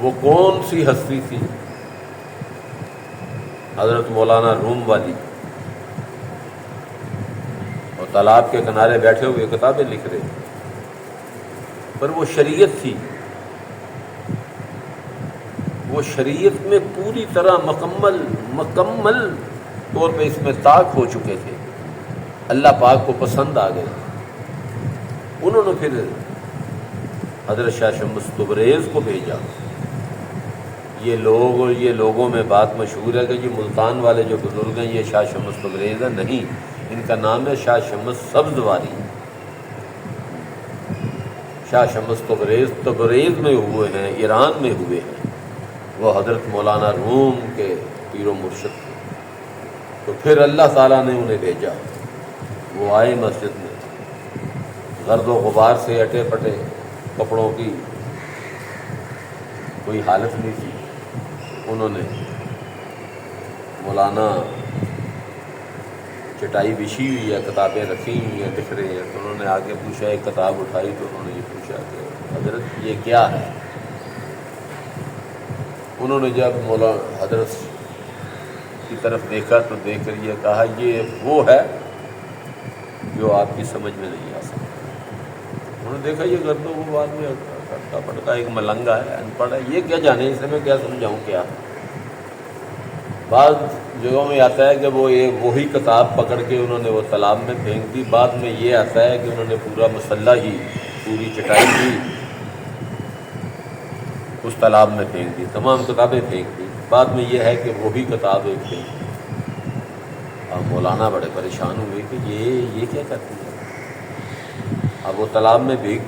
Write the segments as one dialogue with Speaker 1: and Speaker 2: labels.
Speaker 1: وہ کون سی ہستی تھی؟ حضرت مولانا روم والی، اور تالاب کے کنارے بیٹھے ہوئے کتابیں لکھ رہے، پر وہ شریعت تھی، وہ شریعت میں پوری طرح مکمل طور پہ اس میں طاق ہو چکے تھے، اللہ پاک کو پسند آ گئے۔ انہوں نے پھر حضرت شاہ شمس تبریز کو بھیجا۔ یہ لوگوں میں بات مشہور ہے کہ یہ ملتان والے جو بزرگ ہیں یہ شاہ شمس تبریز ہیں، نہیں، ان کا نام ہے شاہ شمس سبزواری۔ شاہ شمس تبریز میں ہوئے ہیں، ایران میں ہوئے ہیں، وہ حضرت مولانا روم کے پیر و مرشد تھے۔ تو پھر اللہ تعالیٰ نے انہیں بھیجا، وہ آئے مسجد میں، گرد و غبار سے اٹے پٹے، کپڑوں کی کوئی حالت نہیں تھی۔ انہوں نے مولانا چٹائی بچھی ہوئی ہے، کتابیں رکھی ہوئی ہیں، لکھ رہے ہیں، تو انہوں نے آگے پوچھا، ایک کتاب اٹھائی تو انہوں نے یہ پوچھا کہ حضرت یہ کیا ہے؟ انہوں نے جب مولانا حضرت کی طرف دیکھا تو دیکھ کر یہ کہا، یہ وہ ہے جو آپ کی سمجھ میں نہیں آ سکتا۔ انہوں نے دیکھا یہ گرد و غبار میں کرتا پڑتا ایک ملنگا ہے، ان پڑھ ہے، یہ کیا جانے، اسے میں کیا سمجھاؤں کیا؟ بعض جگہوں میں آتا ہے کہ وہ وہی کتاب پکڑ کے انہوں نے وہ تالاب میں پھینک دی، بعد میں یہ آتا ہے کہ انہوں نے پورا مسلح ہی، پوری چٹائی ہی اس تالاب میں پھینک دی، تمام کتابیں پھینک دی، بعد میں یہ ہے کہ وہی کتاب ایک پھینک دی۔ اب مولانا بڑے پریشان ہوئے کہ یہ کیا کرتی ہے؟ اب وہ تالاب میں بھیگ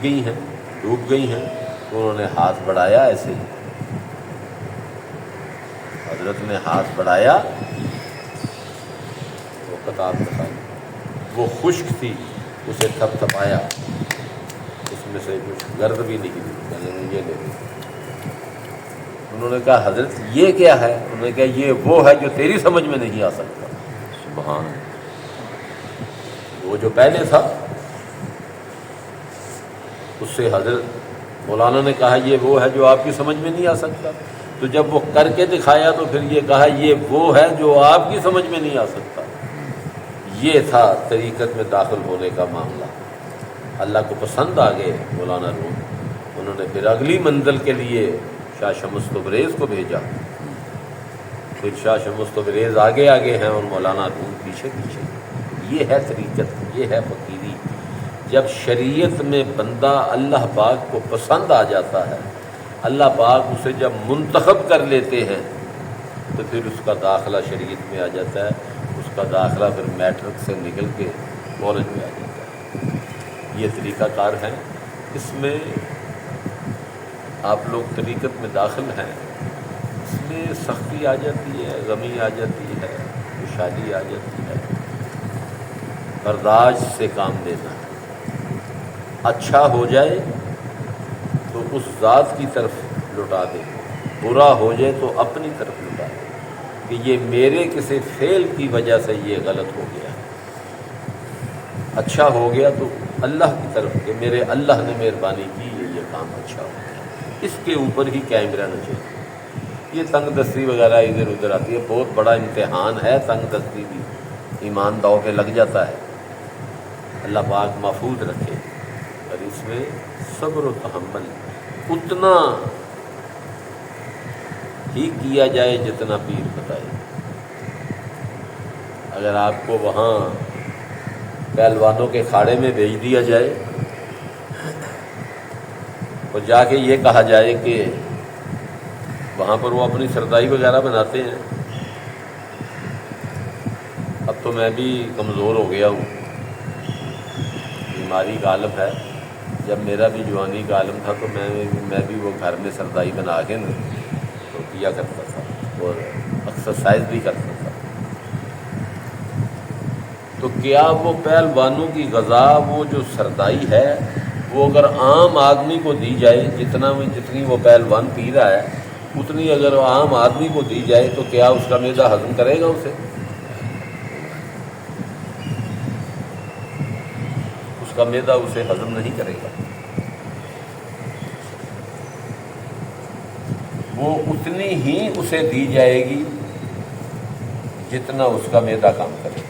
Speaker 1: گئی ہیں، ڈوب گئی ہیں، تو انہوں نے ہاتھ بڑھایا، ایسے ہی حضرت نے ہاتھ بڑھایا، وہ کتاب دکھائی، وہ خشک تھی، اسے تھپ تھپایا، اس میں سے کچھ گرد بھی نکلی، میں نے یہ لے لی۔ انہوں نے کہا حضرت یہ کیا ہے؟ انہوں نے کہا یہ وہ ہے جو تیری سمجھ میں نہیں آ سکتا۔ سبحان اللہ، وہ جو پہلے تھا اس سے حضرت مولانا نے کہا یہ وہ ہے جو آپ کی سمجھ میں نہیں آ سکتا، تو جب وہ کر کے دکھایا تو پھر یہ کہا یہ وہ ہے جو آپ کی سمجھ میں نہیں آ سکتا۔ یہ تھا طریقت میں داخل ہونے کا معاملہ۔ اللہ کو پسند آ گئے مولانا روم، انہوں نے پھر اگلی منزل کے لیے شاہ شمس تبریز کو بھیجا، پھر شاہ شمس تبریز آگے آگے ہیں اور مولانا روم پیچھے پیچھے۔ یہ ہے طریقت، یہ ہے فقیری۔ جب شریعت میں بندہ اللہ پاک کو پسند آ جاتا ہے، اللہ پاک اسے جب منتخب کر لیتے ہیں تو پھر اس کا داخلہ شریعت میں آ جاتا ہے، اس کا داخلہ پھر میٹرک سے نکل کے کالج میں آ جاتا ہے۔ یہ طریقہ کار ہے، اس میں آپ لوگ طریقت میں داخل ہیں، اس میں سختی آ جاتی ہے، غمی آ جاتی ہے، خوشحالی آ جاتی ہے، برداشت سے کام لینا ہے۔ اچھا ہو جائے تو اس ذات کی طرف لوٹا دے، برا ہو جائے تو اپنی طرف لوٹا دے کہ یہ میرے کسی فعل کی وجہ سے یہ غلط ہو گیا۔ اچھا ہو گیا تو اللہ کی طرف کہ میرے اللہ نے مہربانی کی ہے، یہ کام اچھا ہو گیا، اس کے اوپر ہی قائم رہنا چاہیے۔ یہ تنگ دستی وغیرہ ادھر ادھر آتی ہے، بہت بڑا امتحان ہے تنگ دستی بھی، ایمان داؤ پہ لگ جاتا ہے، اللہ پاک محفوظ رکھے۔ اور اس میں صبر و تحمل اتنا ہی کیا جائے جتنا پیر بتائے۔ اگر آپ کو وہاں پہلوانوں کے کھاڑے میں بھیج دیا جائے اور جا کے یہ کہا جائے کہ وہاں پر وہ اپنی سردائی وغیرہ بناتے ہیں، اب تو میں بھی کمزور ہو گیا ہوں، بیماری کا عالم ہے، جب میرا بھی جوانی کا عالم تھا تو میں بھی وہ گھر میں سردائی بنا کے نا تو کیا کرتا تھا اور ایکسرسائز بھی کرتا تھا۔ تو کیا وہ پہلوانوں کی غذا، وہ جو سردائی ہے، وہ اگر عام آدمی کو دی جائے، جتنی وہ پہلوان پی رہا ہے اتنی اگر عام آدمی کو دی جائے تو کیا اس کا معدہ ہضم کرے گا اسے؟ اس کا معدہ اسے ہضم نہیں کرے گا۔ وہ اتنی ہی اسے دی جائے گی جتنا اس کا معدہ کام کرے.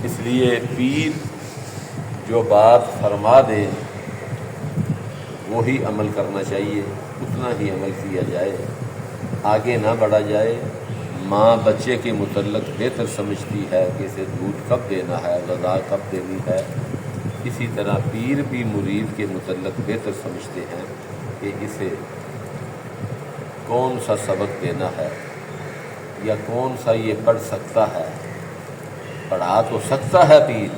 Speaker 1: اس لیے پیر جو بات فرما دے وہی عمل کرنا چاہیے، اتنا ہی عمل کیا جائے، آگے نہ بڑھا جائے. ماں بچے کے متعلق بہتر سمجھتی ہے کہ اسے دودھ کب دینا ہے، غذا کب دینی ہے، اسی طرح پیر بھی مرید کے متعلق بہتر سمجھتے ہیں کہ اسے کون سا سبق دینا ہے یا کون سا یہ پڑھ سکتا ہے. پڑھا تو سکتا ہے پیر،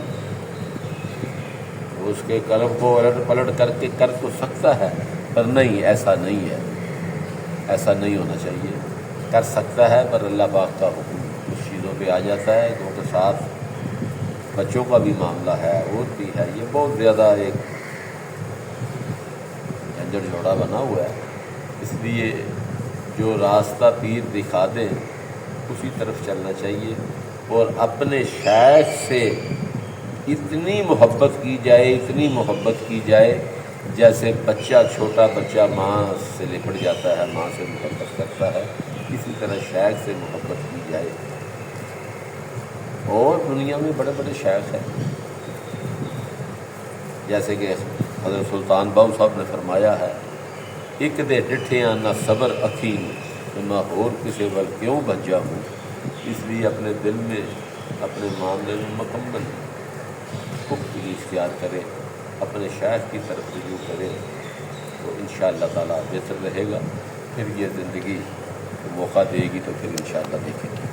Speaker 1: اس کے قلم کو الٹ پلٹ کر کے کر تو سکتا ہے، پر نہیں، ایسا نہیں ہے، ایسا نہیں ہونا چاہیے. کر سکتا ہے پر اللہ پاک کا حکم کچھ چیزوں پہ آ جاتا ہے، کیونکہ ساتھ بچوں کا بھی معاملہ ہے اور بھی ہے. یہ بہت زیادہ ایک جھنجھٹ جوڑا بنا ہوا ہے. اس لیے جو راستہ پیر دکھا دیں اسی طرف چلنا چاہیے، اور اپنے شیخ سے اتنی محبت کی جائے، اتنی محبت کی جائے جیسے بچہ، چھوٹا بچہ ماں سے لپٹ جاتا ہے، ماں سے محبت کرتا ہے، اسی طرح شیخ سے محبت کی جائے. اور دنیا میں بڑے بڑے شیخ ہیں، جیسے کہ حضرت سلطان باؤ صاحب نے فرمایا ہے، ایک دے ڈٹھیاں نہ صبر اکھیں تو نہ ہور کسے ول کیوں بھجا ہوں. اس لیے اپنے دل میں، اپنے معاملے میں مکمل پختگی اختیار کرے، اپنے شیخ کی طرف رجوع کرے تو انشاءاللہ تعالیٰ بہتر رہے گا. پھر یہ زندگی موقع دے گی تو پھر انشاءاللہ دیکھیں گے.